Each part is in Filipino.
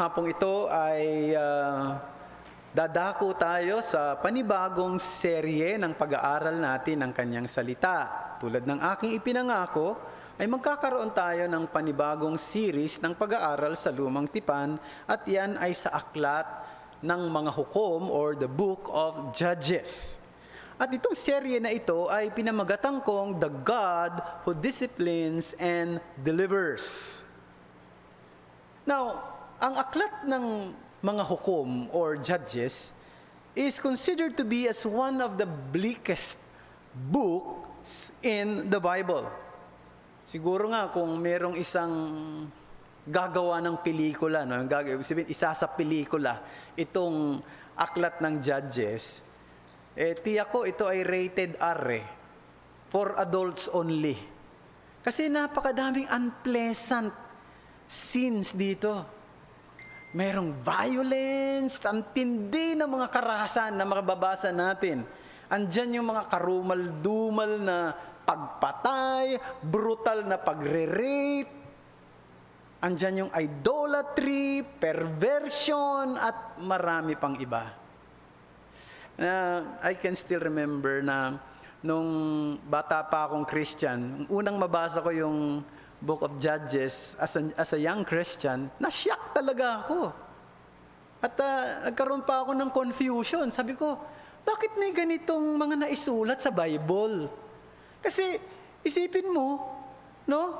hapong ito ay dadako tayo sa panibagong serye ng pag-aaral natin ng kanyang salita. Tulad ng aking ipinangako, ay magkakaroon tayo ng panibagong series ng pag-aaral sa Lumang Tipan at yan ay sa aklat ng mga hukom or the Book of Judges. At itong serye na ito ay pinamagatang kong The God Who Disciplines and Delivers. Now, ang aklat ng mga hukom or judges is considered to be as one of the bleakest books in the Bible. Siguro nga kung merong isang gagawa ng pelikula, no? Isa sa pelikula, itong aklat ng judges, tiyak ko ito ay rated R for adults only. Kasi napakadaming unpleasant scenes dito. Merong violence, ang tindi ng mga karahasan na makababasa natin. Andyan yung mga karumal-dumal na pagpatay, brutal na pagre-rape. Andyan yung idolatry, perversion, at marami pang iba. I can still remember na nung bata pa akong Christian, unang mabasa ko yung Book of Judges as a young Christian, na-shock talaga ako. At nagkaroon pa ako ng confusion. Sabi ko, bakit may ganitong mga naisulat sa Bible? Kasi isipin mo, no?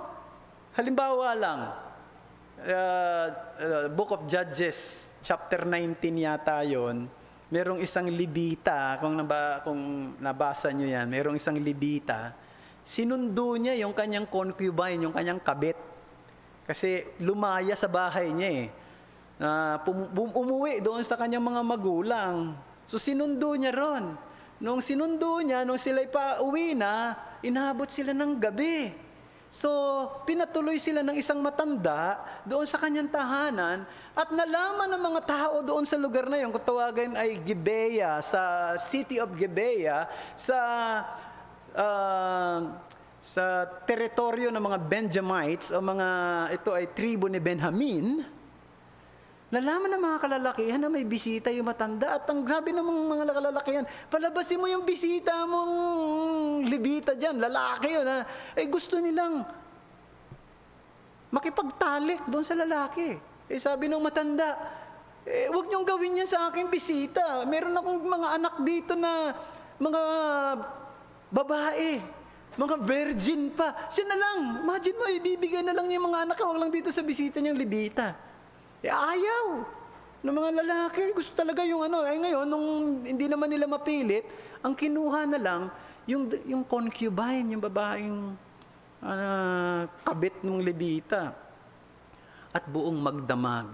Halimbawa lang, Book of Judges, chapter 19 yata yon. Merong isang Libita, kung nabasa nyo yan, merong isang Libita, sinundo niya yung kanyang concubine, yung kanyang kabit. Kasi lumaya sa bahay niya umuwi doon sa kanyang mga magulang. So sinundo niya ron. Nung sinundo niya, nung sila'y pauwi na, inabot sila ng gabi. So pinatuloy sila ng isang matanda doon sa kanyang tahanan at nalaman ng mga tao doon sa lugar na yun, kung tawagin ay Gibeah, sa city of Gibeah, sa teritoryo ng mga Benjamites o ito ay tribo ni Benjamin. Nalaman ng mga kalalakihan na may bisita yung matanda at ang sabi ng mga kalalakihan, palabasin mo yung bisita mong Libita dyan, lalaki yun ha. Gusto nilang makipagtalik doon sa lalaki. Sabi ng matanda, huwag niyong gawin yan sa aking bisita. Meron akong mga anak dito na mga babae, mga virgin pa. Siya na lang, imagine mo, ibibigay na lang niya yung mga anak, huwag lang dito sa bisita niyang Libita. Ayaw ng mga lalaki. Gusto talaga yung ngayon, nung hindi naman nila mapilit, ang kinuha na lang, yung concubine, yung babaeng kabit ng Libita. At buong magdamag,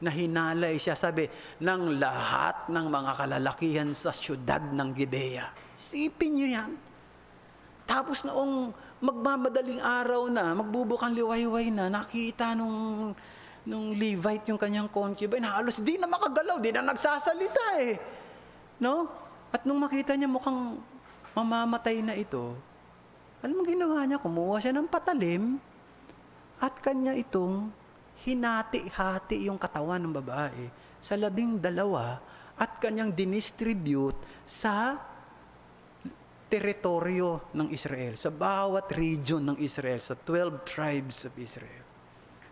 na hinalay siya, sabi, ng lahat ng mga kalalakihan sa syudad ng Gibeah. Isipin niyo yan. Tapos noong magmamadaling araw na, magbubukang liwayway na, nakita nung Levite yung kanyang concubine, halos di na makagalaw, di na nagsasalita no? At nung makita niya mukhang mamamatay na ito, alam mo ginawa niya? Kumuha siya ng patalim at kanya itong hinati-hati yung katawan ng babae sa 12 at kanyang dinistribute sa teritoryo ng Israel, sa bawat region ng Israel, sa 12 tribes of Israel.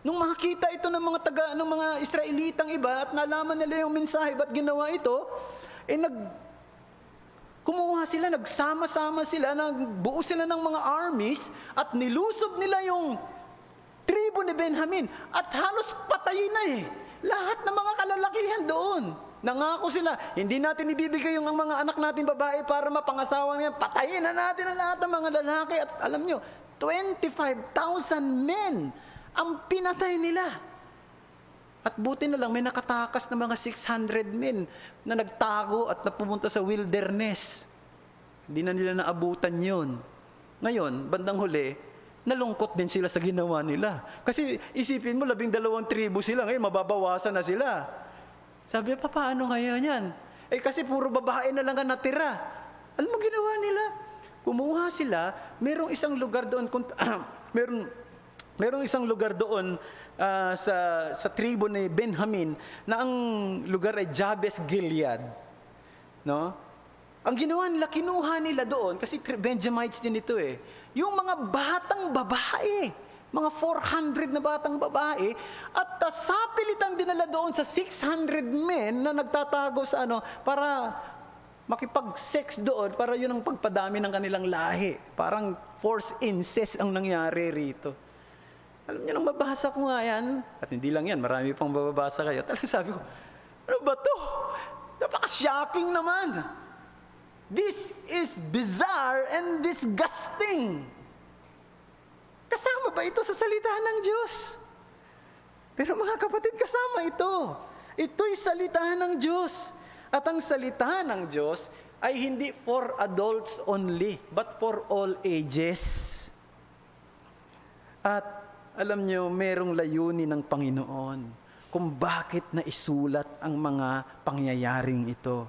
Nung makita ito ng mga Israelitang iba at nalaman nila yung mensahe, ba't ginawa ito? Kumuha sila, nagsama-sama sila, nagbuo sila ng mga armies at nilusob nila yung tribo ni Benjamin at halos patayin na lahat ng mga kalalakihan doon. Nangako sila, hindi natin ibibigay yung mga anak natin babae para mapangasawa ngayon. Patayin na natin ang lahat ng mga lalaki. At alam nyo, 25,000 men ang pinatay nila. At buti na lang, may nakatakas na mga 600 men na nagtago at napumunta sa wilderness. Hindi na nila naabutan yun. Ngayon, bandang huli, nalungkot din sila sa ginawa nila. Kasi isipin mo, 12 tribo sila, ngayon mababawasan na sila. Sabi niya, paano ngayon yan? Kasi puro babae na lang ang natira. Alam mo ginawa nila? Kumuha sila, merong isang lugar doon, merong isang lugar doon sa tribo ni Benjamin na ang lugar ay Jabes Gilead. No? Ang ginawa nila, kinuha nila doon, kasi Benjamites din ito eh, yung mga batang babae, mga 400 na batang babae, at sapilitang dinala doon sa 600 men na nagtatago sa para makipag-sex doon, para yun ang pagpadami ng kanilang lahi. Parang forced incest ang nangyari rito. Alam niyo, nang mabasa ko nga yan, at hindi lang yan, marami pang bababasa kayo, talagang sabi ko, ano ba to? Napaka-shocking naman. This is bizarre and disgusting. Kasama ba ito sa salita ng Diyos? Pero mga kapatid, kasama ito. Ito'y salita ng Diyos. At ang salita ng Diyos ay hindi for adults only, but for all ages. At alam niyo, merong layunin ng Panginoon kung bakit na isulat ang mga pangyayaring ito.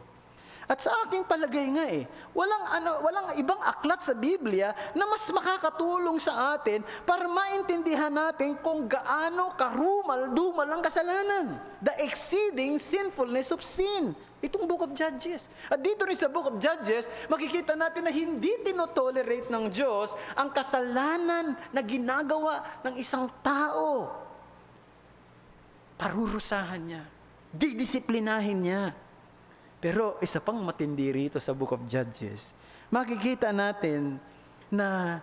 At sa aking palagay nga walang ibang aklat sa Biblia na mas makakatulong sa atin para maintindihan natin kung gaano karumal-dumal ang kasalanan. The exceeding sinfulness of sin. Itong Book of Judges. At dito rin sa Book of Judges, makikita natin na hindi tinotolerate ng Diyos ang kasalanan na ginagawa ng isang tao. Parurusahan niya. Didisiplinahin niya. Pero isa pang matindi rito sa Book of Judges, makikita natin na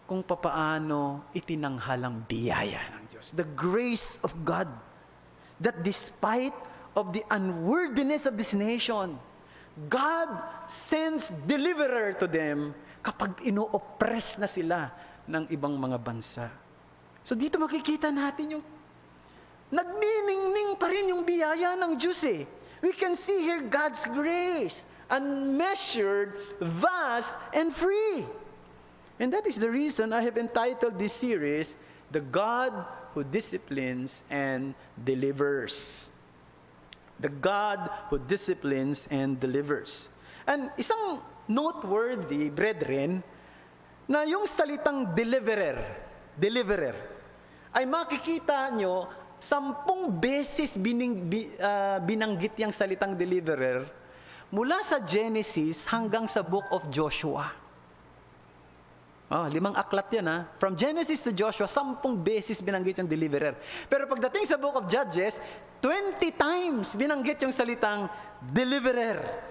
kung papaano itinanghalang biyaya ng Diyos. The grace of God, that despite of the unworthiness of this nation, God sends deliverer to them kapag ino-oppress na sila ng ibang mga bansa. So dito makikita natin yung nagniningning pa rin yung biyaya ng Diyos eh. We can see here God's grace, unmeasured, vast, and free. And that is the reason I have entitled this series, The God Who Disciplines and Delivers. The God Who Disciplines and Delivers. And isang noteworthy, brethren, na yung salitang deliverer, ay makikita nyo 10 beses binanggit yung salitang deliverer mula sa Genesis hanggang sa Book of Joshua. 5 aklat yan From Genesis to Joshua, 10 beses binanggit yung deliverer. Pero pagdating sa Book of Judges, 20 times binanggit yung salitang deliverer.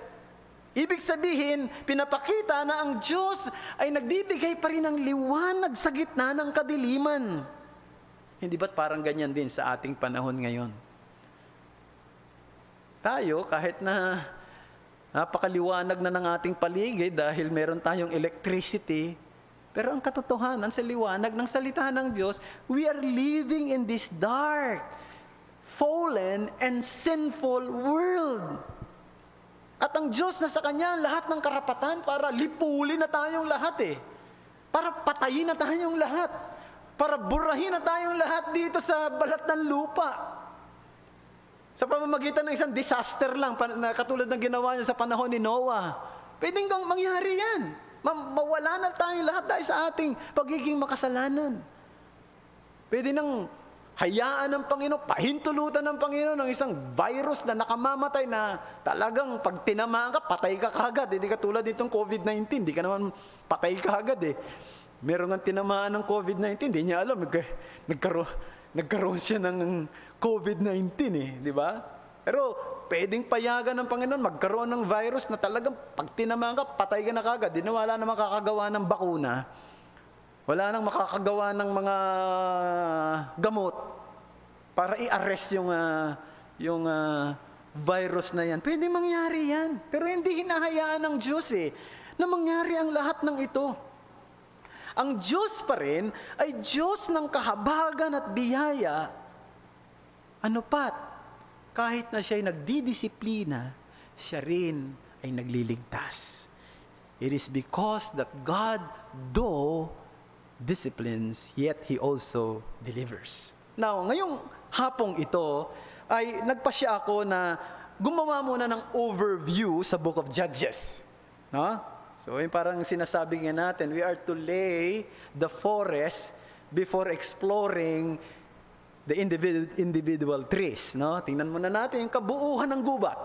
Ibig sabihin, pinapakita na ang Diyos ay nagbibigay pa rin ng liwanag sa gitna ng kadiliman. Hindi ba't parang ganyan din sa ating panahon ngayon? Tayo, kahit na napakaliwanag na ng ating paligid dahil meron tayong electricity, pero ang katotohanan sa liwanag ng salita ng Diyos, we are living in this dark, fallen, and sinful world. At ang Diyos na sa Kanya lahat ng karapatan para lipulin na tayong lahat para patayin na tayong lahat. Para burahin na tayong lahat dito sa balat ng lupa. Sa pamamagitan ng isang disaster lang, katulad ng ginawa niya sa panahon ni Noah. Pwedeng kang mangyari yan. Mawala na tayong lahat dahil sa ating pagiging makasalanan. Pwede nang hayaan ng Panginoon, pahintulutan ng Panginoon ng isang virus na nakamamatay na talagang pag tinamaan ka, patay ka kagad. Hindi katulad nitong COVID-19, hindi ka naman patay ka kagad Meron nga tinamaan ng COVID-19, hindi niya alam, nagkaroon siya ng COVID-19 di ba? Pero pwedeng payagan ng Panginoon magkaroon ng virus na talagang pag tinamaan ka, patay ka na kagad. Wala na makakagawa ng bakuna. Wala nang makakagawa ng mga gamot para i-arrest yung virus na yan. Pwede mangyari yan. Pero hindi hinahayaan ng Diyos na mangyari ang lahat ng ito. Ang Diyos pa rin ay Diyos ng kahabagan at biyaya. Kahit na siya'y nagdidisiplina, siya rin ay nagliligtas. It is because that God, though disciplines, yet He also delivers. Now, ngayong hapong ito, ay nagpasya ako na gumawa muna ng overview sa Book of Judges. So, yung parang sinasabi nga natin, we are to lay the forest before exploring the individual trees, no? Tingnan muna natin yung kabuuan ng gubat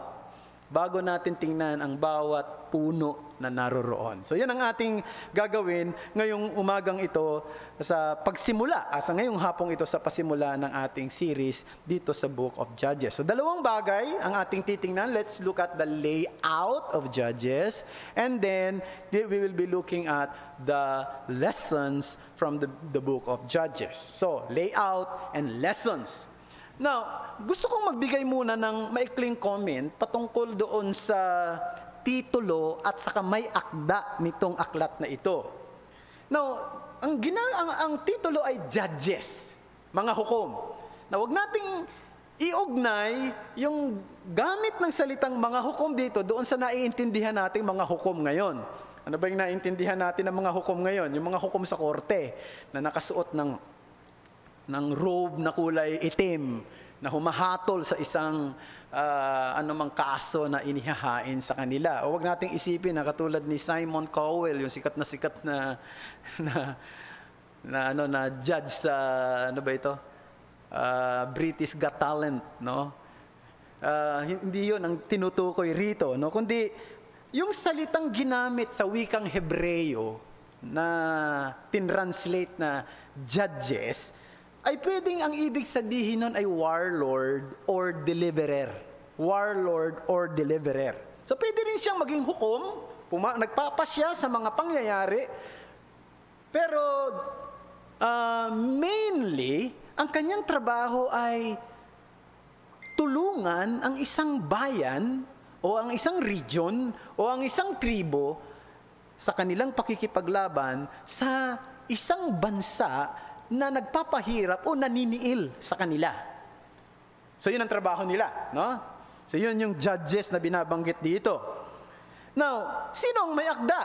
bago natin tingnan ang bawat puno na naroroon. So yan ang ating gagawin ngayong umagang ito sa pagsimula, sa ngayong hapong ito sa pasimula ng ating series dito sa Book of Judges. So dalawang bagay ang ating titingnan. Let's look at the layout of Judges, and then we will be looking at the lessons from the Book of Judges. So layout and lessons. Now, gusto kong magbigay muna ng maikling comment patungkol doon sa titulo at saka may akda nitong aklat na ito. Now, ang titulo ay Judges, mga hukom. Now, huwag nating iugnay yung gamit ng salitang mga hukom dito doon sa naiintindihan nating mga hukom ngayon. Ano ba yung naiintindihan natin ng mga hukom ngayon? Yung mga hukom sa korte na nakasuot ng robe na kulay itim na humahatol sa isang anumang kaso na inihahain sa kanila. O wag nating isipin na katulad ni Simon Cowell, yung sikat na judge sa British Got Talent, no? Hindi 'yon ang tinutukoy rito, no? Kundi yung salitang ginamit sa wikang Hebreo na tinranslate na judges, ay pwedeng ang ibig sabihin nun ay warlord or deliverer. Warlord or deliverer. So pwede rin siyang maging hukom, nagpapasya sa mga pangyayari, pero mainly, ang kanyang trabaho ay tulungan ang isang bayan o ang isang region o ang isang tribo sa kanilang pakikipaglaban sa isang bansa na nagpapahirap o naniniil sa kanila. So yun ang trabaho nila, no? So yun yung judges na binabanggit dito. Now, sino ang may akda?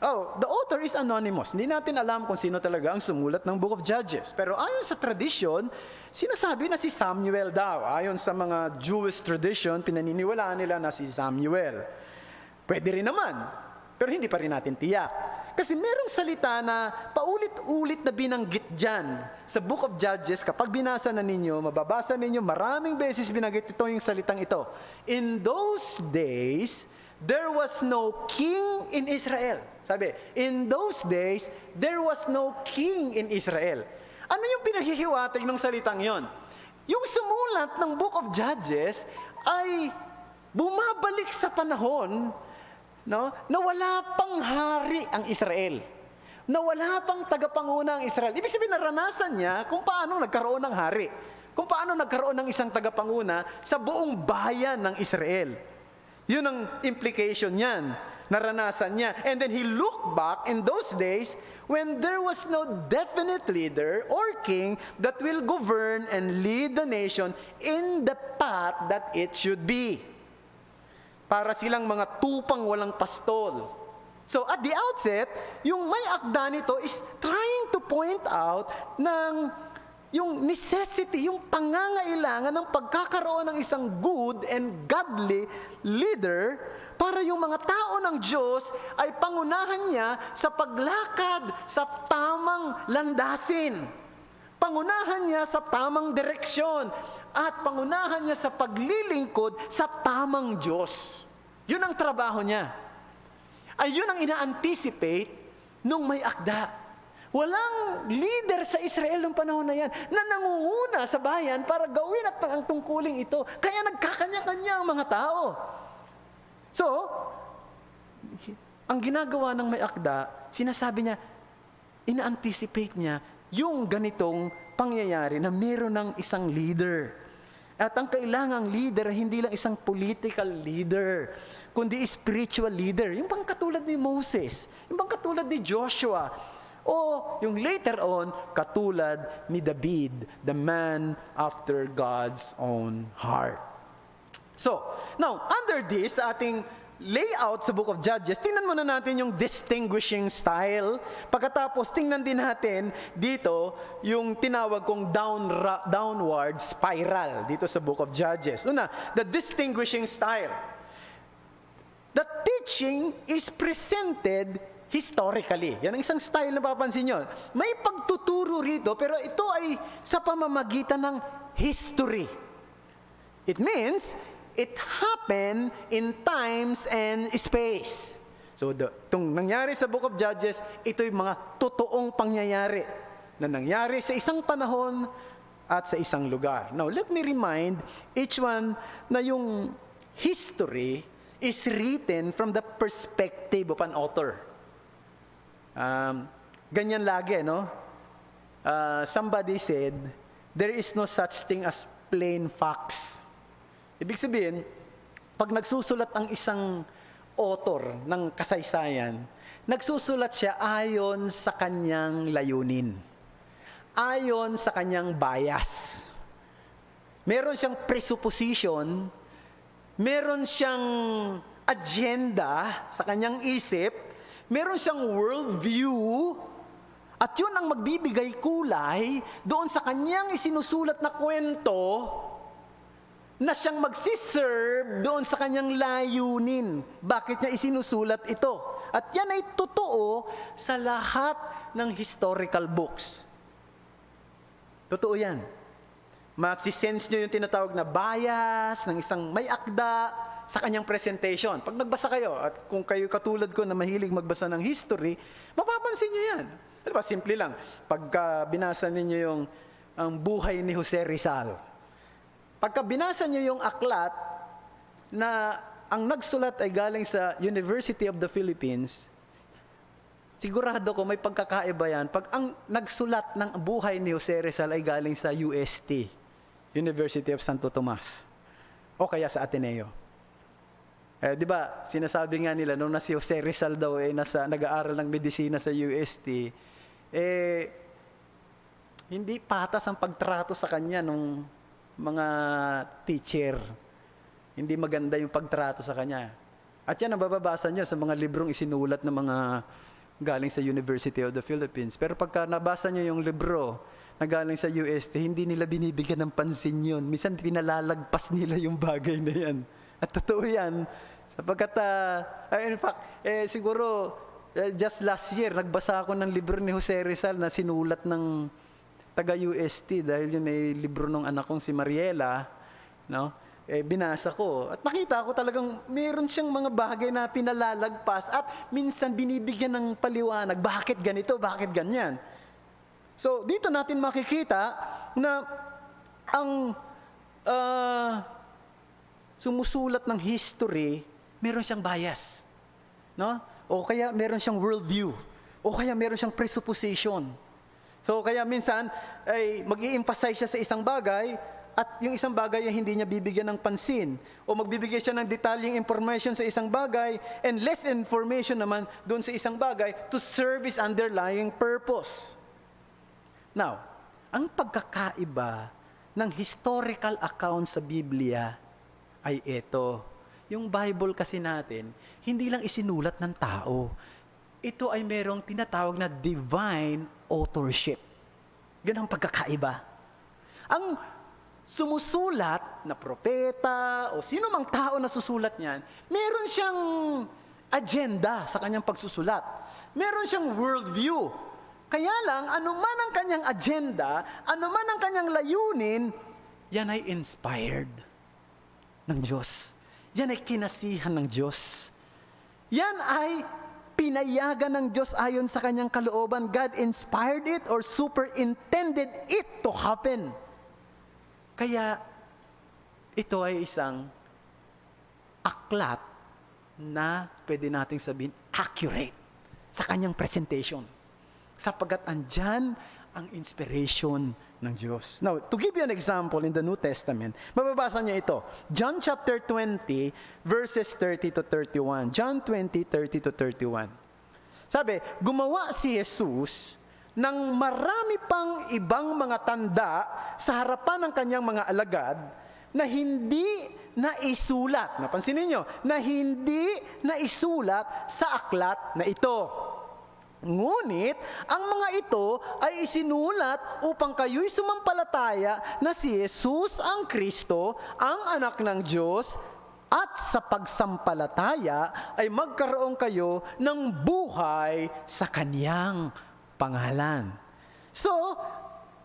Oh, the author is anonymous. Hindi natin alam kung sino talaga ang sumulat ng Book of Judges. Pero ayon sa tradition, sinasabi na si Samuel daw. Ayon sa mga Jewish tradition, pinaniniwalaan nila na si Samuel. Pwede rin naman, pero hindi pa rin natin tiyak. Kasi merong salita na paulit-ulit na binanggit dyan sa Book of Judges. Kapag binasa na ninyo, mababasa ninyo, maraming beses binanggit ito yung salitang ito. In those days, there was no king in Israel. Sabi, in those days, there was no king in Israel. Ano yung pinaghihiwatig ng salitang yon? Yung sumulat ng Book of Judges ay bumabalik sa panahon, no, na wala pang hari ang Israel. Na wala pang tagapanguna ang Israel. Ibig sabihin, naranasan niya kung paano nagkaroon ng hari. Kung paano nagkaroon ng isang tagapanguna sa buong bayan ng Israel. Yun ang implication niyan. Naranasan niya. And then he looked back in those days when there was no definite leader or king that will govern and lead the nation in the path that it should be. Para silang mga tupang walang pastol. So at the outset, yung may akda nito is trying to point out yung necessity, yung pangangailangan ng pagkakaroon ng isang good and godly leader para yung mga tao ng Diyos ay pangunahan niya sa paglakad sa tamang landasin. Pangunahan niya sa tamang direksyon at pangunahan niya sa paglilingkod sa tamang Diyos. Yun ang trabaho niya. Ay yun ang ina-anticipate nung may akda. Walang leader sa Israel noong panahon na yan na nangunguna sa bayan para gawin at ang tungkuling ito. Kaya nagkakanya-kanya ang mga tao. So, ang ginagawa ng may akda, sinasabi niya, ina-anticipate niya yung ganitong pangyayari na meron ng isang leader. At ang kailangang leader, hindi lang isang political leader, kundi spiritual leader. Yung bang katulad ni Moses, yung bang katulad ni Joshua, o yung later on, katulad ni David, the man after God's own heart. So, now, under this, ating layout sa Book of Judges, tingnan muna natin yung distinguishing style. Pagkatapos, tingnan din natin dito yung tinawag kong downward spiral dito sa Book of Judges. Una, the distinguishing style. The teaching is presented historically. Yan ang isang style na papansin nyo. May pagtuturo rito, pero ito ay sa pamamagitan ng history. It means, it happened in times and space. So, itong nangyari sa Book of Judges, ito yung mga totoong pangyayari na nangyari sa isang panahon at sa isang lugar. Now, let me remind each one na yung history is written from the perspective of an author. Ganyan lagi, no? Somebody said, there is no such thing as plain facts. Ibig sabihin, pag nagsusulat ang isang author ng kasaysayan, nagsusulat siya ayon sa kanyang layunin, ayon sa kanyang bias. Meron siyang presupposition, meron siyang agenda sa kanyang isip, meron siyang worldview, at yun ang magbibigay kulay doon sa kanyang isinusulat na kwento na siyang magsiserve doon sa kanyang layunin. Bakit niya isinusulat ito? At yan ay totoo sa lahat ng historical books. Totoo yan. Masisense nyo yung tinatawag na bias ng isang may akda sa kanyang presentation. Pag nagbasa kayo, at kung kayo katulad ko na mahilig magbasa ng history, mapapansin nyo yan. Ano ba, simple lang. Pagka binasa ninyo yung ang buhay ni Jose Rizal, pagka binasa nyo yung aklat na ang nagsulat ay galing sa University of the Philippines, sigurado ko may pagkakaiba yan. Pag ang nagsulat ng buhay ni Jose Rizal ay galing sa UST, University of Santo Tomas, o kaya sa Ateneo. Di ba, sinasabi nga nila, nung na si Jose Rizal daw nag-aaral ng medisina sa UST, hindi patas ang pagtrato sa kanya nung mga teacher. Hindi maganda yung pagtrato sa kanya. At yan ang bababasa niyo sa mga librong isinulat ng mga galing sa University of the Philippines. Pero pagka nabasa niyo yung libro na galing sa UST, hindi nila binibigyan ng pansin yun. Minsan pinalalagpas nila yung bagay na yan. At totoo yan. Sapagkat, in fact, siguro, just last year, nagbasa ako ng libro ni Jose Rizal na sinulat ng taga-UST dahil yun ay libro ng anak kong si Mariela, no? Binasa ko. At nakita ko talagang meron siyang mga bagay na pinalalagpas at minsan binibigyan ng paliwanag, bakit ganito, bakit ganyan. So, dito natin makikita na ang sumusulat ng history, meron siyang bias, no? O kaya meron siyang worldview, o kaya meron siyang presupposition. So kaya minsan ay mag-i-emphasize siya sa isang bagay at yung isang bagay ay hindi niya bibigyan ng pansin, o magbibigay siya ng detalyeng information sa isang bagay and less information naman doon sa isang bagay to serve his underlying purpose. Now, ang pagkakaiba ng historical account sa Biblia ay ito. Yung Bible kasi natin, hindi lang isinulat ng tao. Ito ay merong tinatawag na divine authorship. Yan ang pagkakaiba. Ang sumusulat na propeta o sino mang tao na susulat niyan, meron siyang agenda sa kanyang pagsusulat. Meron siyang worldview. Kaya lang, anuman ang kanyang agenda, anuman ang kanyang layunin, yan ay inspired ng Diyos. Yan ay kinasihan ng Diyos. Yan ay pinayagan ng Diyos ayon sa kanyang kalooban. God inspired it or superintended it to happen. Kaya ito ay isang aklat na pwede nating sabihin accurate sa kanyang presentation. Sapagkat andyan ang inspiration ng Diyos. Now, to give you an example in the New Testament, mababasa niyo ito. John chapter 20, verses 30 to 31. John 20, 30 to 31. Sabi, gumawa si Jesus ng marami pang ibang mga tanda sa harapan ng kanyang mga alagad na hindi naisulat. Napansin niyo, na hindi naisulat sa aklat na ito. Ngunit, ang mga ito ay isinulat upang kayo'y sumampalataya na si Jesus ang Kristo, ang anak ng Diyos, at sa pagsampalataya ay magkaroon kayo ng buhay sa Kaniyang pangalan. So,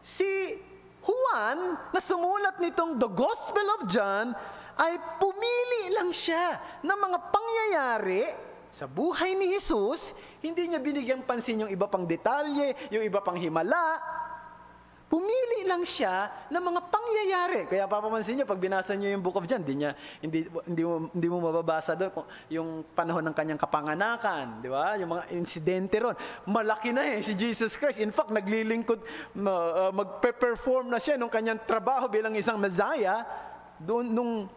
si Juan na sumulat nitong The Gospel of John ay pumili lang siya ng mga pangyayari sa buhay ni Jesus. Hindi niya binigyang pansin yung iba pang detalye, yung iba pang himala. Pumili lang siya ng mga pangyayari. Kaya papamansin niyo, pag binasa niyo yung Book of John, hindi mo mababasa doon yung panahon ng kanyang kapanganakan, di ba? Yung mga insidente ron. Malaki na si Jesus Christ. In fact, naglilingkod, magpe-perform na siya nung kanyang trabaho bilang isang Messiah. Doon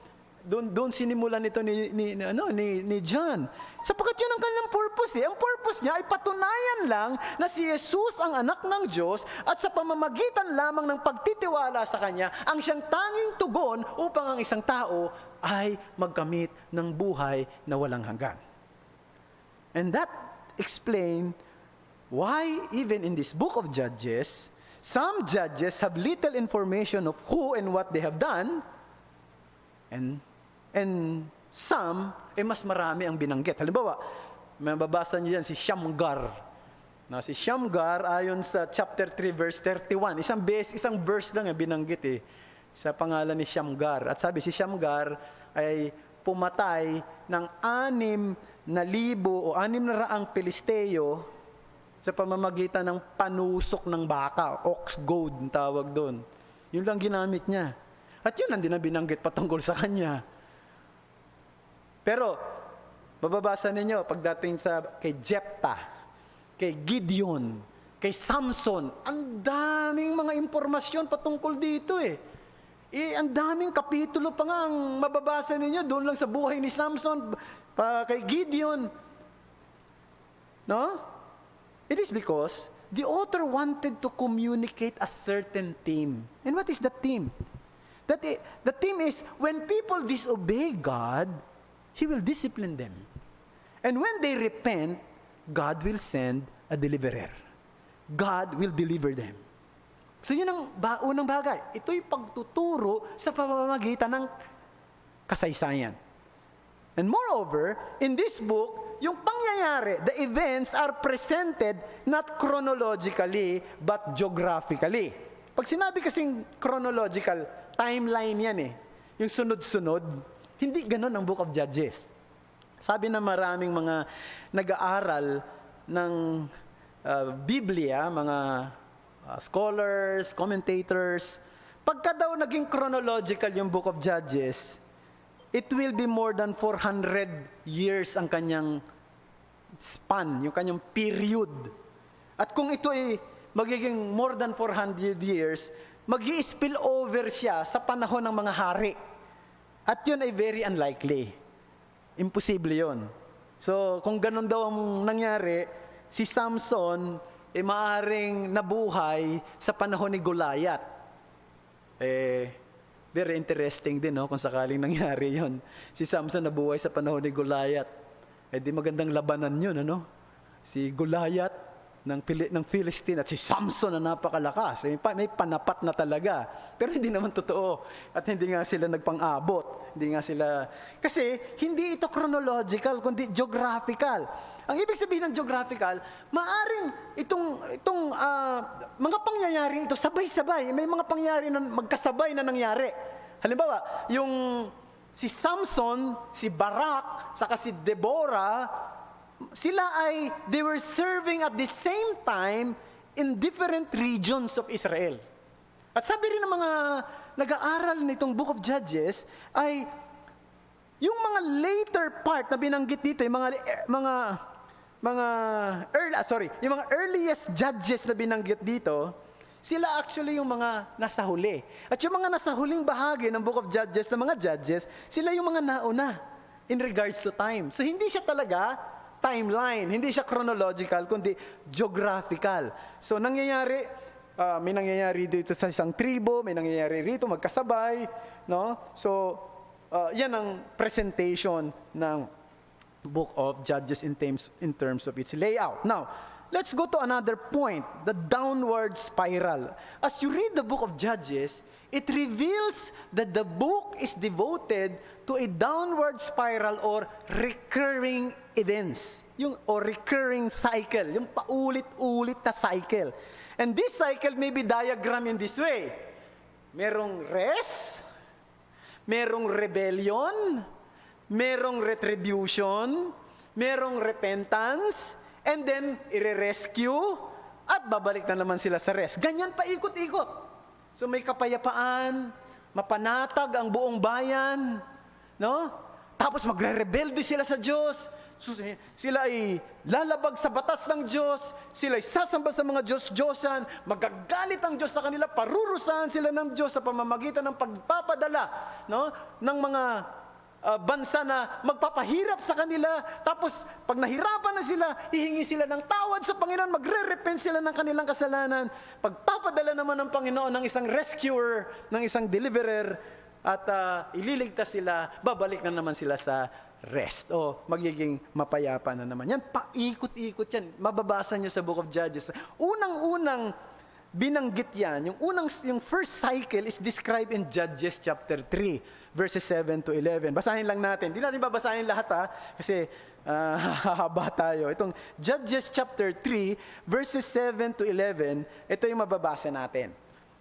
sinimulan ito ni John. Sapagkat yun ang kanyang purpose. Ang purpose niya ay patunayan lang na si Jesus ang anak ng Diyos at sa pamamagitan lamang ng pagtitiwala sa Kanya, ang siyang tanging tugon upang ang isang tao ay magkamit ng buhay na walang hanggan. And that explains why even in this book of Judges, some judges have little information of who and what they have done, and some, mas marami ang binanggit. Halimbawa, mababasa niyo yan si Shamgar. Si Shamgar, ayon sa chapter 3, verse 31, isang verse lang binanggit sa pangalan ni Shamgar. At sabi, si Shamgar ay pumatay ng 6,000 o 600 Pilisteo sa pamamagitan ng panusok ng baka, ox goad ang tawag doon. Yun lang ginamit niya. At yun lang din ang binanggit patungkol sa kanya. Pero, bababasa ninyo pagdating kay Jephthah, kay Gideon, kay Samson, ang daming mga impormasyon patungkol dito ang daming kapitulo pa nga ang mababasa ninyo doon lang sa buhay ni Samson, kay Gideon. No? It is because the author wanted to communicate a certain theme. And what is the theme? The theme is, when people disobey God, He will discipline them. And when they repent, God will send a deliverer. God will deliver them. So yun ang unang bagay. Ito'y pagtuturo sa pamamagitan ng kasaysayan. And moreover, in this book, yung pangyayari, the events are presented not chronologically, but geographically. Pag sinabi kasing chronological, timeline yan yung sunod-sunod. Hindi ganon ang Book of Judges. Sabi na maraming mga nag-aaral ng Biblia, mga scholars, commentators, pagka daw naging chronological yung Book of Judges, it will be more than 400 years ang kanyang span, yung kanyang period. At kung ito ay magiging more than 400 years, mag-i-spill over siya sa panahon ng mga hari. At yun ay very unlikely. Imposible yun. So, kung ganun daw ang nangyari, si Samson maaring nabuhay sa panahon ni Goliath. Very interesting din, kung sakaling nangyari yun. Si Samson nabuhay sa panahon ni Goliath. Di magandang labanan yun, Si Goliath ng Philistine at si Samson na napakalakas. May panapat na talaga. Pero hindi naman totoo. At hindi nga sila nagpang-abot. Kasi hindi ito chronological, kundi geographical. Ang ibig sabihin ng geographical, maaring itong mga pangyayari ito sabay-sabay. May mga pangyayari na magkasabay na nangyari. Halimbawa, yung si Samson, si Barak, saka si Deborah, they were serving at the same time in different regions of Israel. At sabi rin ng mga nag-aaral nitong Book of Judges ay yung mga later part na binanggit dito, yung mga earliest judges na binanggit dito, sila actually yung mga nasa huli. At yung mga nasa huling bahagi ng Book of Judges, na mga judges, sila yung mga nauna in regards to time. So hindi siya talaga timeline, hindi siya chronological, kundi geographical. So nangyayari, may nangyayari dito sa isang tribo, may nangyayari rito, magkasabay, no? So, yan ang presentation ng Book of Judges in terms of its layout. Now, let's go to another point, the downward spiral. As you read the book of Judges, it reveals that the book is devoted to a downward spiral or recurring events. Or recurring cycle, yung paulit-ulit na cycle. And this cycle may be diagrammed in this way. Merong rest, merong rebellion, merong retribution, merong repentance, and then ire-rescue, at babalik na naman sila sa rest. Ganyan pa ikot-ikot. So may kapayapaan, mapanatag ang buong bayan, no? Tapos magre-rebelde sila sa Diyos. Sila ay lalabag sa batas ng Diyos, sila ay sasamba sa mga Diyos-Diyosan, magagalit ang Diyos sa kanila, parurusahan sila ng Diyos sa pamamagitan ng pagpapadala, no, ng mga bansa na magpapahirap sa kanila. Tapos pag nahirapan na sila, hihingi sila ng tawad sa Panginoon, magre-repent sila ng kanilang kasalanan. Pagpapadala naman ng Panginoon ng isang rescuer, ng isang deliverer, at ililigtas sila, babalik na naman sila sa rest o magiging mapayapa na naman. Yan, paikot-ikot yan. Mababasa nyo sa Book of Judges. Unang-unang binanggit yan, yung first cycle is described in Judges chapter 3, verses 7 to 11. Basahin lang natin. Hindi natin babasahin lahat kasi hahaba tayo. Itong Judges chapter 3, verses 7 to 11, ito yung mababasa natin.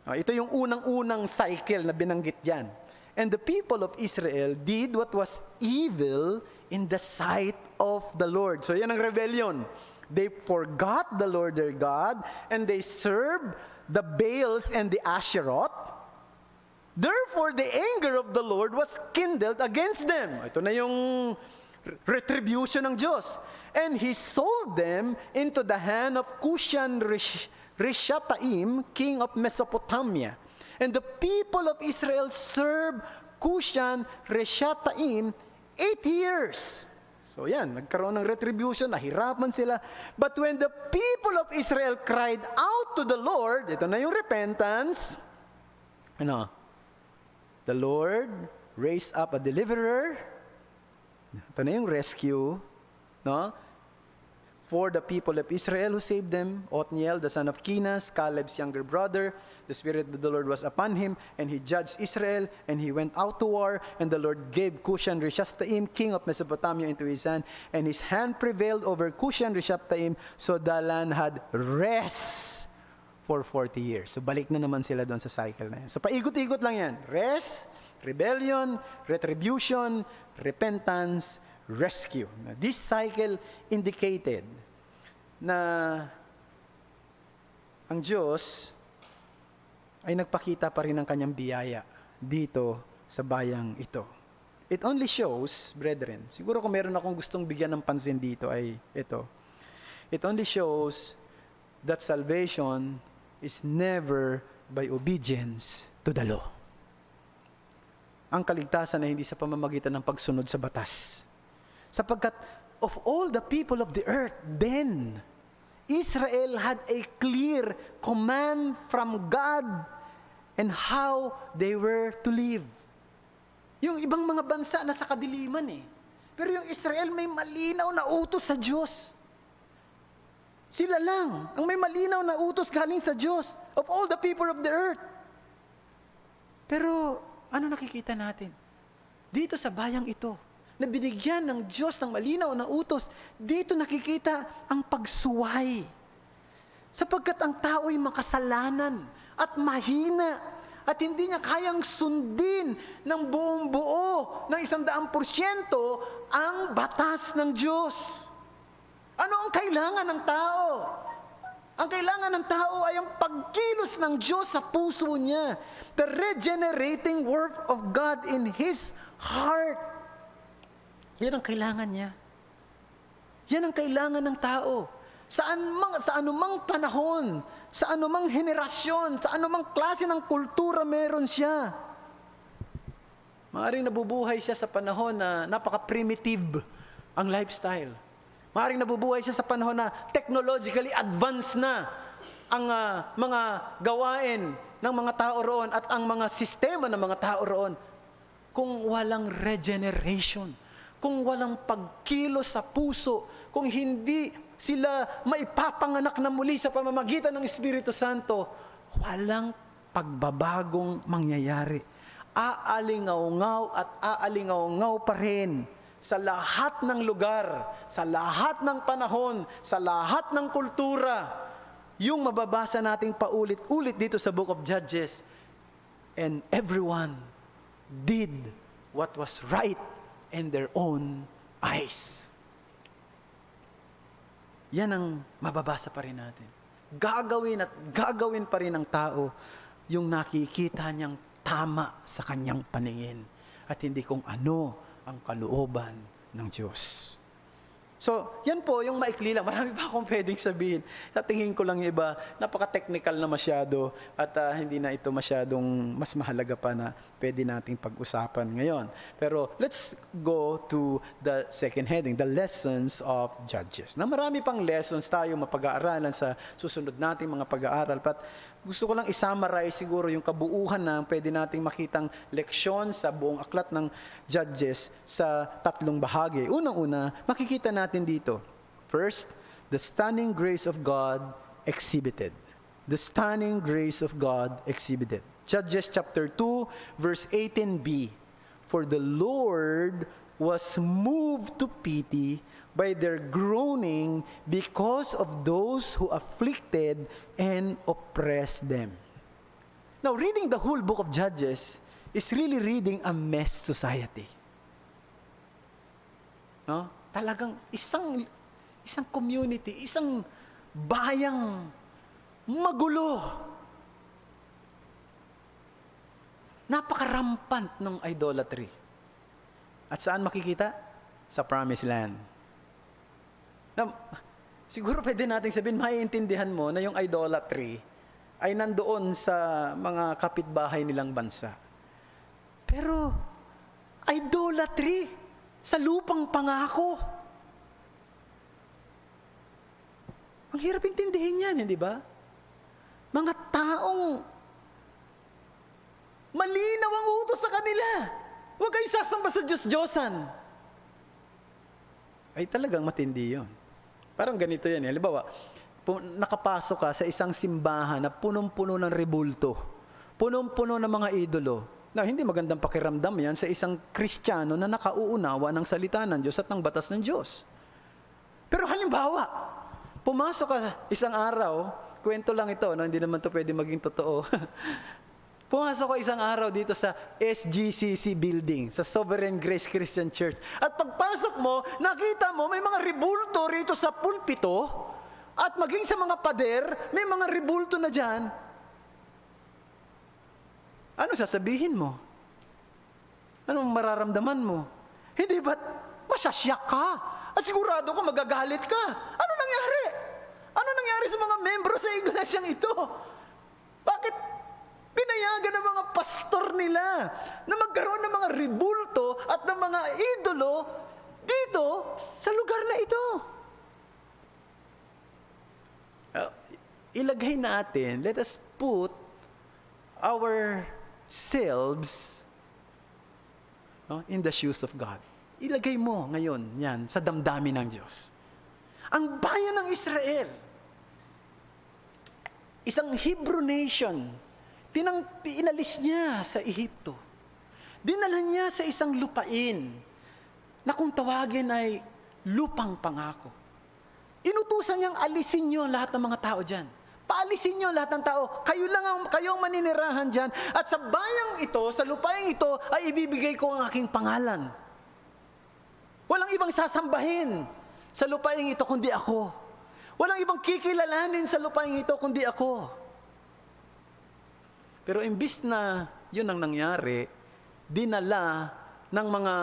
Ito yung unang-unang cycle na binanggit yan. And the people of Israel did what was evil in the sight of the Lord. So yan ang rebellion. They forgot the Lord their God, and they served the Baals and the Asheroth. Therefore, the anger of the Lord was kindled against them. Ito na yung retribution ng Diyos. And He sold them into the hand of Cushan Rishathaim, king of Mesopotamia. And the people of Israel served Cushan Rishathaim 8 years. So yan, nagkaroon ng retribution, nahirapan sila. But when the people of Israel cried out to the Lord, ito na yung repentance, the Lord raised up a deliverer. Ito na yung rescue, no? For the people of Israel who saved them, Othniel, the son of Kenaz, Caleb's younger brother, the Spirit of the Lord was upon him, and he judged Israel, and he went out to war, and the Lord gave Cushan Rishathaim, king of Mesopotamia, into his hand, and his hand prevailed over Cushan Rishathaim, so the land had rest for 40 years. So balik na naman sila doon sa cycle na yan. So paikot-ikot lang yan. Rest, rebellion, retribution, repentance, rescue. Now, this cycle indicated na ang Diyos ay nagpakita pa rin ng kanyang biyaya dito sa bayang ito. It only shows, brethren, siguro kung meron akong gustong bigyan ng pansin dito ay ito. It only shows that salvation is never by obedience to the law. Ang kaligtasan ay hindi sa pamamagitan ng pagsunod sa batas. Sapagkat of all the people of the earth, then, Israel had a clear command from God and how they were to live. Yung ibang mga bansa nasa kadiliman Pero yung Israel may malinaw na utos sa Diyos. Sila lang ang may malinaw na utos galing sa Diyos of all the people of the earth. Pero ano nakikita natin? Dito sa bayang ito, na binigyan ng Diyos ng malinaw na utos, dito nakikita ang pagsuway. Sapagkat ang tao ay makasalanan at mahina at hindi niya kayang sundin ng buong buo ng 100% ang batas ng Diyos. Ano ang kailangan ng tao? Ang kailangan ng tao ay ang pagkilos ng Diyos sa puso niya. The regenerating work of God in his heart. Yan ang kailangan niya. Yan ang kailangan ng tao. Sa anumang panahon, sa anumang henerasyon, sa anumang klase ng kultura meron siya. Maaaring nabubuhay siya sa panahon na napaka-primitive ang lifestyle. Maaaring nabubuhay siya sa panahon na technologically advanced na ang mga gawain ng mga tao roon at ang mga sistema ng mga tao roon. Kung walang regeneration, kung walang pagkilos sa puso, kung hindi sila maipapanganak na muli sa pamamagitan ng Espiritu Santo, walang pagbabagong mangyayari. Aalingaw-ngaw at aalingaw-ngaw pa rin sa lahat ng lugar, sa lahat ng panahon, sa lahat ng kultura. Yung mababasa nating paulit-ulit dito sa Book of Judges, and everyone did what was right in their own eyes. Yan ang mababasa pa rin natin. Gagawin at gagawin pa rin ng tao yung nakikita niyang tama sa kanyang paningin at hindi kung ano ang kalooban ng Diyos. So, yan po yung maikli lang. Marami pa akong pwedeng sabihin. Sa tingin ko lang yung iba, napaka-technical na masyado at hindi na ito masyadong mas mahalaga pa na pwede nating pag-usapan ngayon. Pero let's go to the second heading, the lessons of Judges. Na marami pang lessons tayo mapag-aaralan sa susunod nating mga pag-aaral. But gusto ko lang i-summarize siguro yung kabuuhan na pwede nating makitang leksyon sa buong aklat ng Judges sa tatlong bahagi. Unang-una, makikita natin dito. First, the stunning grace of God exhibited. The stunning grace of God exhibited. Judges chapter 2, verse 18b. For the Lord was moved to pity by their groaning because of those who afflicted and oppressed them. Now, reading the whole book of Judges is really reading a mess society. No? Talagang isang community, isang bayang magulo. Napaka-rampant ng idolatry. At saan makikita? Sa Promised Land. Na, siguro pwede natin sabihin, maiintindihan mo na yung idolatry ay nandoon sa mga kapitbahay nilang bansa. Pero, idolatry sa lupang pangako. Ang hirap intindihin yan, hindi ba? Mga taong malinaw ang utos sa kanila. Huwag kayo sasamba sa Diyos-Diyosan. Ay talagang matindi yun. Parang ganito yan. Halimbawa, nakapasok ka sa isang simbahan na punong-puno ng rebulto. Punong-puno ng mga idolo. Na hindi magandang pakiramdam yan sa isang Kristiyano na nakauunawa ng salita ng Diyos at ng batas ng Diyos. Pero halimbawa, pumasok ka isang araw, kwento lang ito, no? Hindi naman ito pwede maging totoo. Pumasok ko isang araw dito sa SGCC building, sa Sovereign Grace Christian Church. At pagpasok mo, nakita mo may mga rebulto rito sa pulpito at maging sa mga pader, may mga rebulto na dyan. Ano sasabihin mo? Anong mararamdaman mo? Hindi ba't masyasyak ka? At sigurado ko magagalit ka. Ano nangyari? Ano nangyari sa mga membro sa iglesyang ito? Bakit pinayagan ng mga pastor nila na magkaroon ng mga rebulto at ng mga idolo dito sa lugar na ito? Ilagay natin, let us put ourselves in the shoes of God. Ilagay mo ngayon yan sa damdamin ng Diyos. Ang bayan ng Israel, isang Hebrew nation, inalis niya sa Ehipto. Dinala niya sa isang lupain na kung tawagin ay lupang pangako. Inutusan niyang alisin niyo lahat ng mga tao dyan. Paalisin niyo lahat ng tao. Kayo ang maninirahan dyan. At sa bayang ito, sa lupain ito, ay ibibigay ko ang aking pangalan. Walang ibang sasambahin sa lupain ito kundi ako. Walang ibang kikilalanin sa lupain ito kundi ako. Pero imbis na yun ang nangyari, dinala ng mga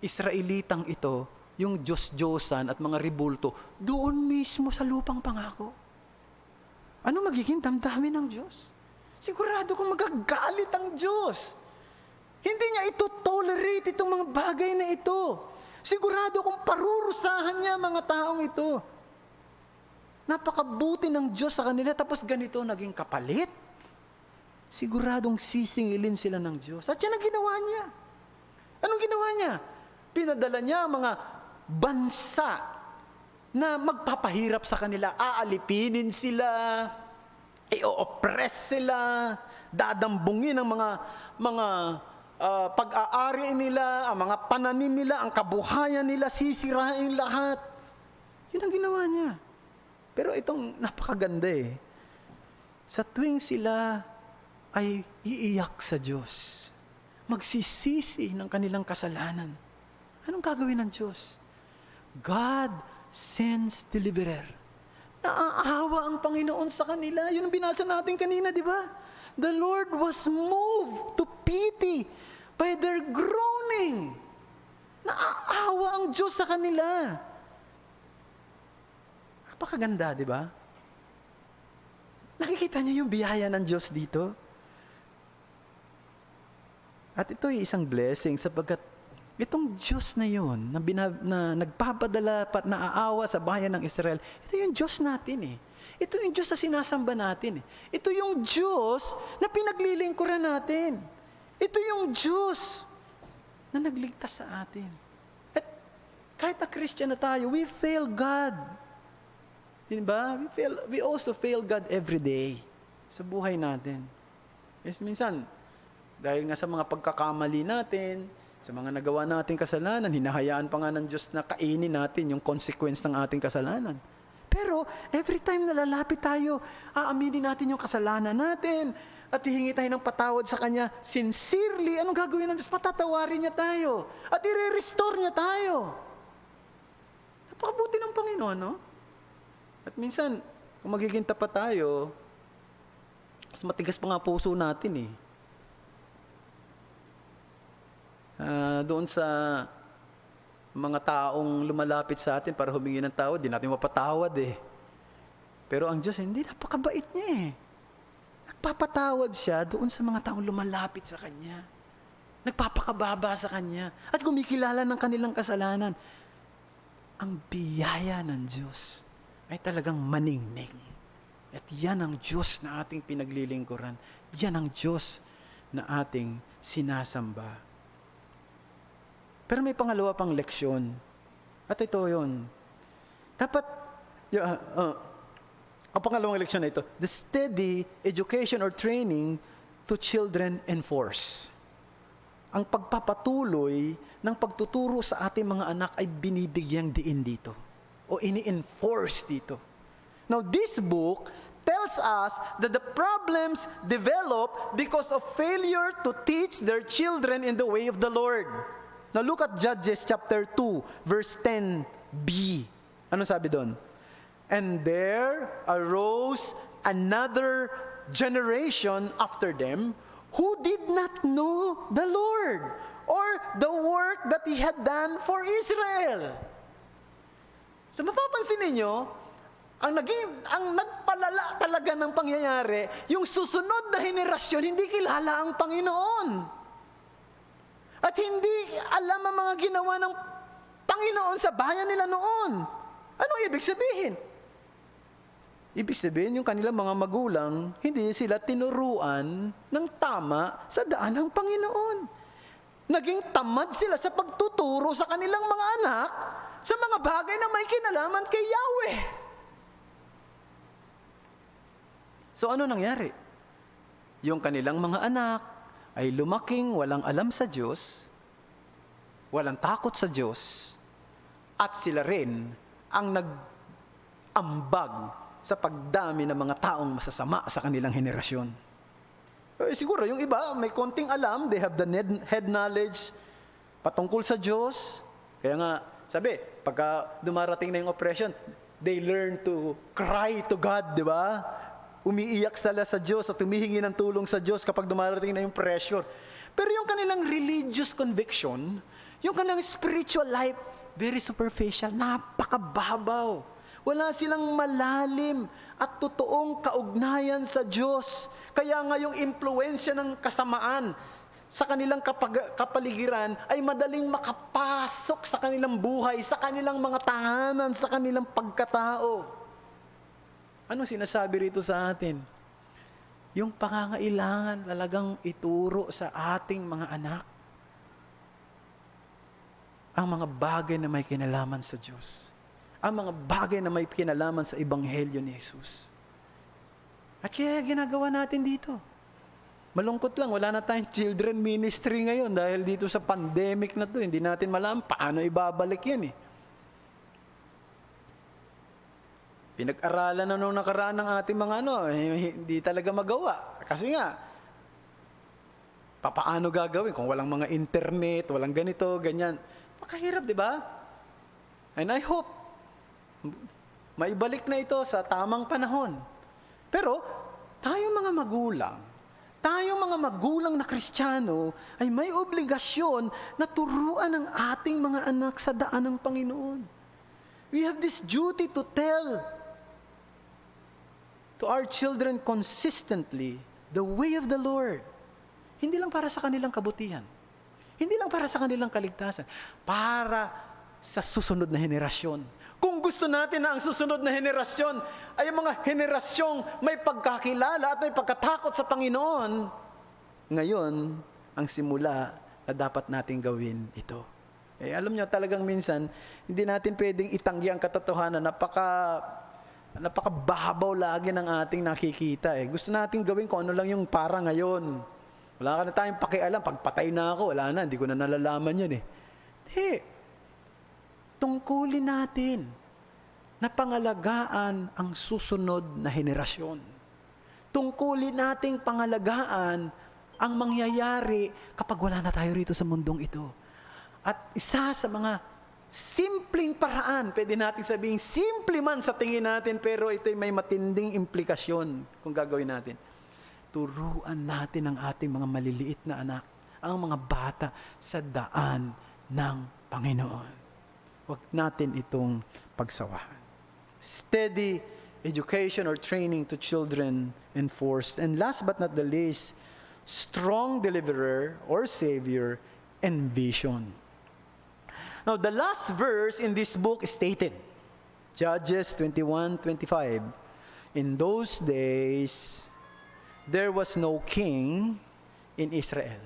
Israelitang ito, yung Diyos-Diyosan at mga rebulto, doon mismo sa lupang pangako. Ano magiging damdamin ng Diyos? Sigurado kung magagalit ang Diyos. Hindi niya ito tolerate itong mga bagay na ito. Sigurado kung parurusahan niya mga taong ito. Napakabuti ng Diyos sa kanila, tapos ganito naging kapalit. Siguradong sisingilin sila ng Diyos. At yan ang ginawa niya. Anong ginawa niya? Pinadala niya ang mga bansa na magpapahirap sa kanila, aalipinin sila, i-oppress sila, dadambungin ang mga pag-aari nila, ang mga pananim nila, ang kabuhayan nila, sisirain lahat. Yun ang ginawa niya. Pero itong napakaganda sa tuwing sila ay iiyak sa Diyos, magsisisi ng kanilang kasalanan, anong gagawin ng Diyos? God sends deliverer. Naaawa ang Panginoon sa kanila. Yun ang binasa natin kanina, di ba? The Lord was moved to pity by their groaning. Naaawa ang Diyos sa kanila. Napakaganda, di ba? Nakikita niyo yung biyaya ng Diyos dito? At ito ay isang blessing sapagkat itong Diyos na yun, na nagpapadala at naaawa sa bayan ng Israel, ito yung Diyos natin Ito yung Diyos na sinasamba natin Ito yung Diyos na pinaglilingkuran natin. Ito yung Diyos na nagligtas sa atin. At kahit na Christian na tayo, we fail God. Diba? We also fail God every day sa buhay natin. Yes, minsan, dahil nga sa mga pagkakamali natin, sa mga nagawa nating kasalanan, hinahayaan pa nga ng Diyos na kainin natin yung consequence ng ating kasalanan. Pero, every time na lalapit tayo, aaminin natin yung kasalanan natin, at hihingi tayo ng patawad sa Kanya, sincerely, anong gagawin ng Diyos? Patatawarin niya tayo, at i-restore niya tayo. Napakabuti ng Panginoon, no? At minsan, kung magiging tapat tayo, mas matigas pa nga puso natin doon sa mga taong lumalapit sa atin para humingi ng tawad, di natin mapatawad Pero ang Diyos, hindi, napakabait niya Nagpapatawad siya doon sa mga taong lumalapit sa Kanya. Nagpapakababa sa Kanya. At kumikilala ng kanilang kasalanan. Ang biyaya ng Diyos ay talagang maningning. At yan ang Diyos na ating pinaglilingkuran. Yan ang Diyos na ating sinasamba. Pero may pangalawa pang leksyon. At ito yun. Dapat, ang pangalawang leksyon na ito, the steady education or training to children enforce. Ang pagpapatuloy ng pagtuturo sa ating mga anak ay binibigyang diin dito. O ini-enforce dito. Now, this book tells us that the problems develop because of failure to teach their children in the way of the Lord. Now look at Judges chapter 2, verse 10b. Ano sabi doon? And there arose another generation after them who did not know the Lord or the work that He had done for Israel. So mapapansin ninyo, ang nagpalala talaga ng pangyayari, yung susunod na henerasyon, hindi kilala ang Panginoon. At hindi alam ang mga ginawa ng Panginoon sa bayan nila noon. Anong ibig sabihin? Ibig sabihin, yung kanilang mga magulang, hindi sila tinuruan ng tama sa daan ng Panginoon. Naging tamad sila sa pagtuturo sa kanilang mga anak sa mga bagay na may kinalaman kay Yahweh. So ano nangyari? Yung kanilang mga anak ay lumaking walang alam sa Diyos, walang takot sa Diyos, at sila rin ang nag-ambag sa pagdami ng mga taong masasama sa kanilang henerasyon. Siguro yung iba may konting alam, they have the head knowledge patungkol sa Diyos. Kaya nga, sabi, pagka dumarating na yung oppression, they learn to cry to God, di ba? Umiiyak sila sa Diyos at humihingi ng tulong sa Diyos kapag dumarating na yung pressure. Pero yung kanilang religious conviction, yung kanilang spiritual life, very superficial, napakababaw. Wala silang malalim at totoong kaugnayan sa Diyos. Kaya nga yung impluensya ng kasamaan sa kanilang kapaligiran ay madaling makapasok sa kanilang buhay, sa kanilang mga tahanan, sa kanilang pagkatao. Ano sinasabi rito sa atin? Yung pangangailangan talagang ituro sa ating mga anak ang mga bagay na may kinalaman sa Diyos. ang mga bagay na may kinalaman sa Ebanghelyo ni Jesus. At kaya ginagawa natin dito. Malungkot lang, wala na tayong children ministry ngayon dahil dito sa pandemic na to, hindi natin malaman paano ibabalik yan eh. Pinag-aralan na nung nakaraan ng ating mga hindi talaga magawa. Kasi nga, paano gagawin kung walang mga internet, walang ganito, ganyan. Makahirap, di ba? And I hope, maibalik na ito sa tamang panahon. Pero, tayong mga magulang na Kristiyano, ay may obligasyon na turuan ang ating mga anak sa daan ng Panginoon. We have this duty to tell to our children consistently the way of the Lord. Hindi lang para sa kanilang kabutihan. Hindi lang para sa kanilang kaligtasan. Para sa susunod na henerasyon. Kung gusto natin na ang susunod na henerasyon ay mga henerasyong may pagkakilala at may pagkatakot sa Panginoon, ngayon, ang simula na dapat natin gawin ito. Alam nyo, talagang minsan, hindi natin pwedeng itanggi ang katotohanan. Napakababaw lagi ng ating nakikita. Gusto natin gawin kung ano lang yung para ngayon. Wala ka na tayong pakialam. Pag patay na ako, wala na. Hindi ko na nalalaman yan Tungkulin natin na pangalagaan ang susunod na henerasyon. Tungkulin nating pangalagaan ang mangyayari kapag wala na tayo rito sa mundong ito. At isa sa mga simpleng paraan, pwede natin sabihin, simple man sa tingin natin, pero ito'y may matinding implikasyon kung gagawin natin. Turuan natin ang ating mga maliliit na anak, ang mga bata sa daan ng Panginoon. Huwag natin itong pagsawahan. Steady education or training to children enforced. And last but not the least, strong deliverer or savior and vision. Now, the last verse in this book is stated, Judges 21:25. In those days, there was no king in Israel.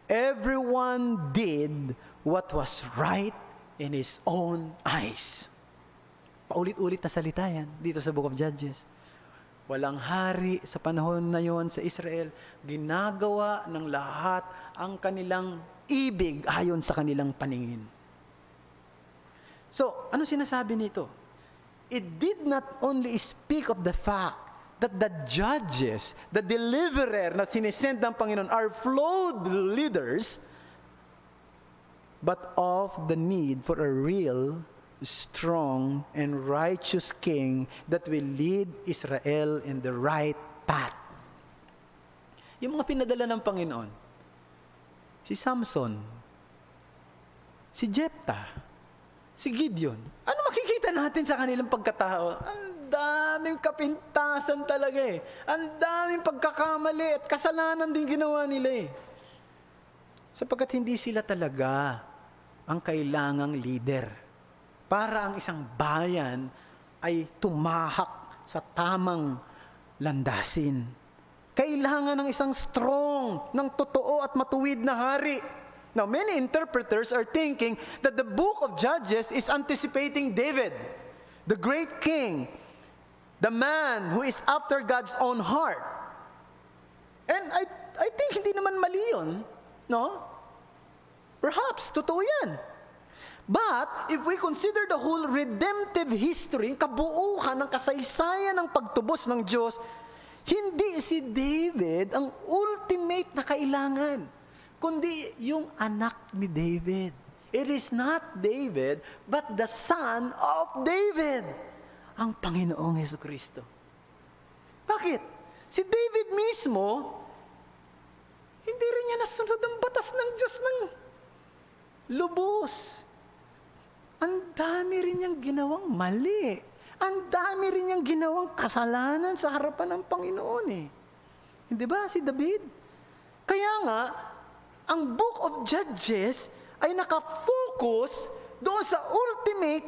Everyone did what was right in his own eyes. Paulit-ulit na salita yan dito sa Book of Judges. Walang hari sa panahon na yon sa Israel. Ginagawa ng lahat ang kanilang ibig ayon sa kanilang paningin. So, ano sinasabi nito? It did not only speak of the fact that the judges, the deliverer na sinisend ng Panginoon are flawed leaders, but of the need for a real, strong, and righteous king that will lead Israel in the right path. Yung mga pinadala ng Panginoon, si Samson, si Jephthah, si Gideon, ano makikita natin sa kanilang pagkatao? Ang daming kapintasan talaga Ang daming pagkakamali at kasalanan din ginawa nila Sapagkat hindi sila talaga ang kailangang leader para ang isang bayan ay tumahak sa tamang landasin. Kailangan ng isang strong, ng totoo at matuwid na hari. Now, many interpreters are thinking that the book of Judges is anticipating David, the great king, the man who is after God's own heart. And I think hindi naman mali yun, no? Perhaps, totoo yan. But, if we consider the whole redemptive history, kabuuhan ng kasaysayan ng pagtubos ng Diyos, hindi si David ang ultimate na kailangan, kundi yung anak ni David. It is not David, but the son of David, ang Panginoong Jesucristo. Bakit? Si David mismo, hindi rin niya nasunod ang batas ng Diyos ng lubos. Ang dami rin niyang ginawang mali. Ang dami rin niyang ginawang kasalanan sa harapan ng Panginoon Hindi ba si David? Kaya nga, ang Book of Judges ay nakafocus doon sa ultimate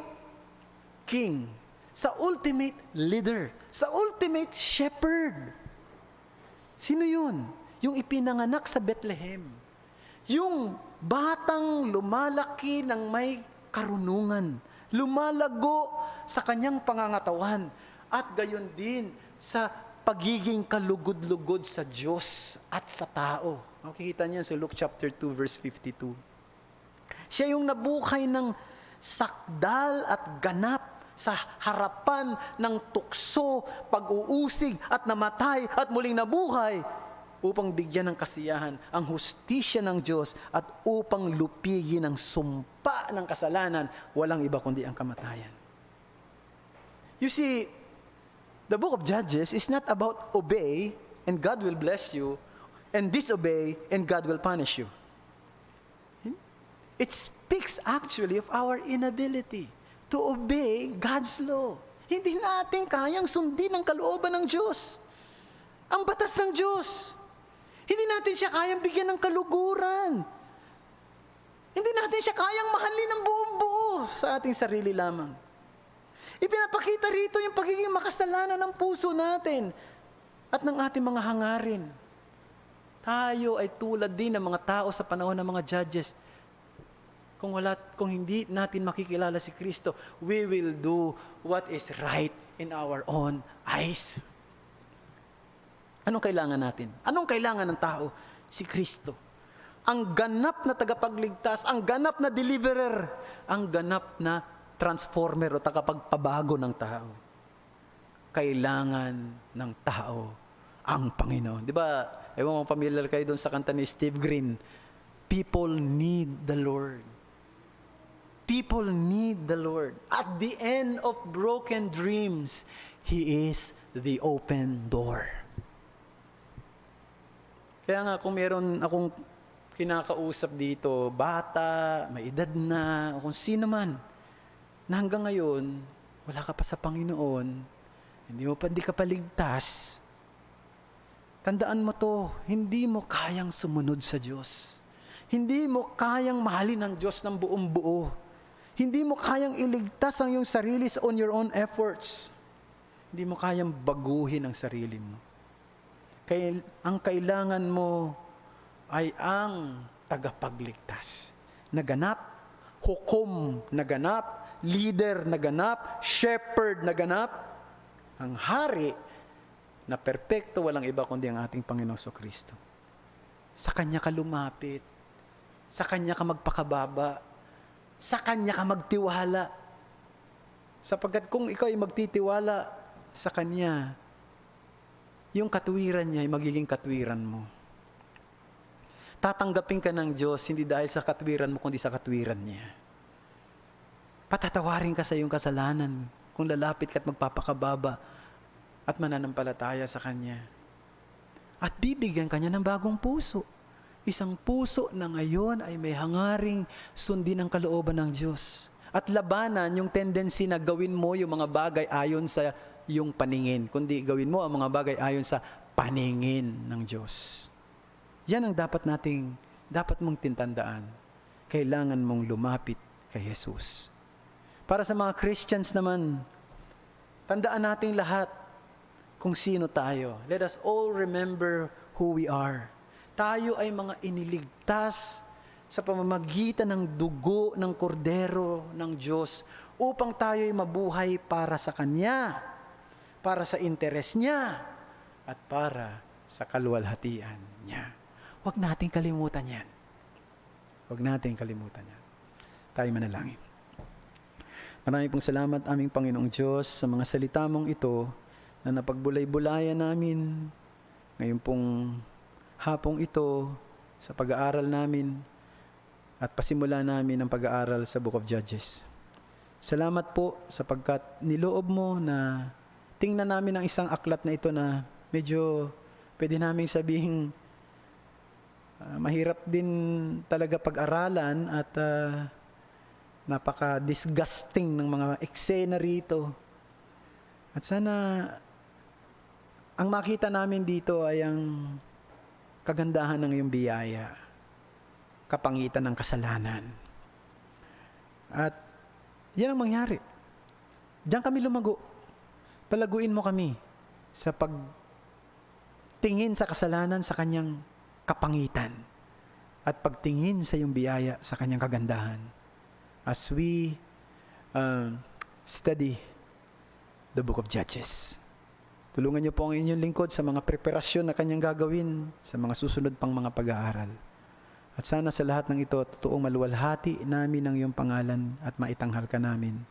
king, sa ultimate leader, sa ultimate shepherd. Sino yun? Yung ipinanganak sa Bethlehem. Yung batang lumalaki ng may karunungan, lumalago sa kanyang pangangatawan, at gayon din sa pagiging kalugod-lugod sa Diyos at sa tao. Makikita niyo sa Luke chapter 2 verse 52. Siya yung nabuhay ng sakdal at ganap sa harapan ng tukso, pag-uusig at namatay at muling nabuhay upang bigyan ng kasiyahan ang hustisya ng Diyos at upang lupigin ang sumpa ng kasalanan, walang iba kundi ang kamatayan. You see, the book of Judges is not about obey and God will bless you, and disobey and God will punish you. It speaks actually of our inability to obey God's law. Hindi natin kayang sundin ang kalooban ng Diyos, ang batas ng Diyos. Hindi natin siya kayang bigyan ng kaluguran. Hindi natin siya kayang mahalin ng buong buo sa ating sarili lamang. Ipinapakita rito yung pagiging makasalanan ng puso natin at ng ating mga hangarin. Tayo ay tulad din ng mga tao sa panahon ng mga judges. Kung hindi natin makikilala si Kristo, we will do what is right in our own eyes. Anong kailangan natin? Anong kailangan ng tao? Si Kristo. Ang ganap na tagapagligtas, ang ganap na deliverer, ang ganap na transformer o tagapagpabago ng tao. Kailangan ng tao ang Panginoon. Di ba, ewan mo familiar kayo doon sa kanta ni Steve Green, people need the Lord. People need the Lord. At the end of broken dreams, He is the open door. Kaya nga kung meron akong kinakausap dito, bata, may edad na, o kung sino man, na hanggang ngayon, wala ka pa sa Panginoon, hindi ka paligtas, tandaan mo to, hindi mo kayang sumunod sa Diyos. Hindi mo kayang mahalin ang Diyos ng buong buo. Hindi mo kayang iligtas ang iyong sarili on your own efforts. Hindi mo kayang baguhin ang sarili mo. Kaya ang kailangan mo ay ang tagapagligtas. Naganap, hukom naganap, leader naganap, shepherd naganap, ang hari na perpekto, walang iba kundi ang ating Panginoong Kristo. Sa Kanya ka lumapit, sa Kanya ka magpakababa, sa Kanya ka magtiwala. Sapagkat kung ikaw ay magtitiwala sa Kanya, yung katwiran niya ay magiging katwiran mo. Tatanggapin ka ng Diyos hindi dahil sa katwiran mo, kundi sa katwiran niya. Patatawarin ka sa iyong kasalanan kung lalapit ka at magpapakababa at mananampalataya sa Kanya. At bibigyan ka niya ng bagong puso. Isang puso na ngayon ay may hangaring sundin ang kalooban ng Diyos. At labanan yung tendency na gawin mo yung mga bagay ayon sa iyong paningin, kundi gawin mo ang mga bagay ayon sa paningin ng Diyos. Yan ang dapat mong tintandaan. Kailangan mong lumapit kay Jesus. Para sa mga Christians naman, tandaan nating lahat kung sino tayo. Let us all remember who we are. Tayo ay mga iniligtas sa pamamagitan ng dugo ng kordero ng Diyos upang tayo ay mabuhay para sa Kanya, para sa interes niya, at para sa kaluwalhatian niya. Huwag nating kalimutan yan. Huwag nating kalimutan yan. Tayo manalangin. Maraming pong salamat aming Panginoong Diyos sa mga salita mong ito na napagbulay-bulayan namin ngayon pong hapong ito sa pag-aaral namin at pasimula namin ang pag-aaral sa Book of Judges. Salamat po sapagkat niloob mo na tingnan namin ang isang aklat na ito na medyo pwede namin sabihin mahirap din talaga pag-aralan at napaka-disgusting ng mga eksena rito. At sana ang makita namin dito ay ang kagandahan ng iyong biyaya, kapangitan ng kasalanan. At yan ang mangyari. Diyan kami lumago. Palaguin mo kami sa pagtingin sa kasalanan sa kanyang kapangitan at pagtingin sa iyong biyaya sa kanyang kagandahan. As we study the book of Judges. Tulungan niyo po ang inyong lingkod sa mga preparasyon na kanyang gagawin sa mga susunod pang mga pag-aaral. At sana sa lahat ng ito, totoong maluwalhati namin ang iyong pangalan at maitanghal ka namin.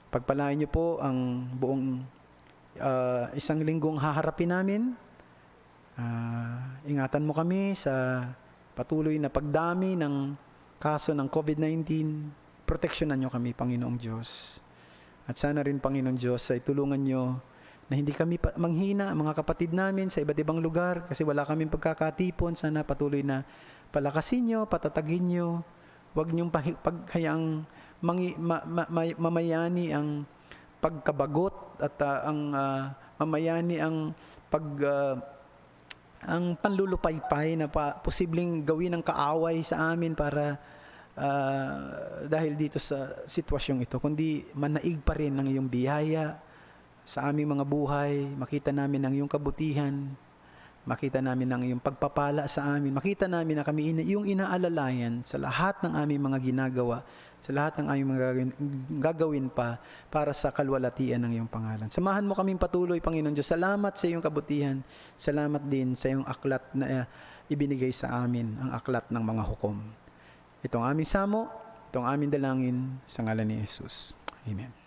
Pagpalain niyo po ang buong isang linggong haharapin namin. Ingatan mo kami sa patuloy na pagdami ng kaso ng COVID-19. Proteksyonan niyo kami, Panginoong Diyos. At sana rin, Panginoong Diyos, ay tulungan niyo na hindi kami manghina, mga kapatid namin sa iba't ibang lugar kasi wala kaming pagkakatipon. Sana patuloy na palakasin niyo, patatagin niyo. Huwag niyong paghayaang mamayani ang pagkabagot at mamayani ang ang panlulupaypay na posibleng gawin ng kaaway sa amin para dahil dito sa sitwasyong ito, kundi manaig pa rin ng iyong biyaya sa aming mga buhay, makita namin ang iyong kabutihan, makita namin ang iyong pagpapala sa amin, makita namin na kami iyong inaalalayan sa lahat ng aming mga ginagawa, sa lahat ng aming mga gagawin pa para sa kalwalatian ng iyong pangalan. Samahan mo kaming patuloy, Panginoon Diyos. Salamat sa iyong kabutihan. Salamat din sa iyong aklat na ibinigay sa amin, ang aklat ng mga hukom. Itong aming samo, itong aming dalangin sa ngalan ni Jesus. Amen.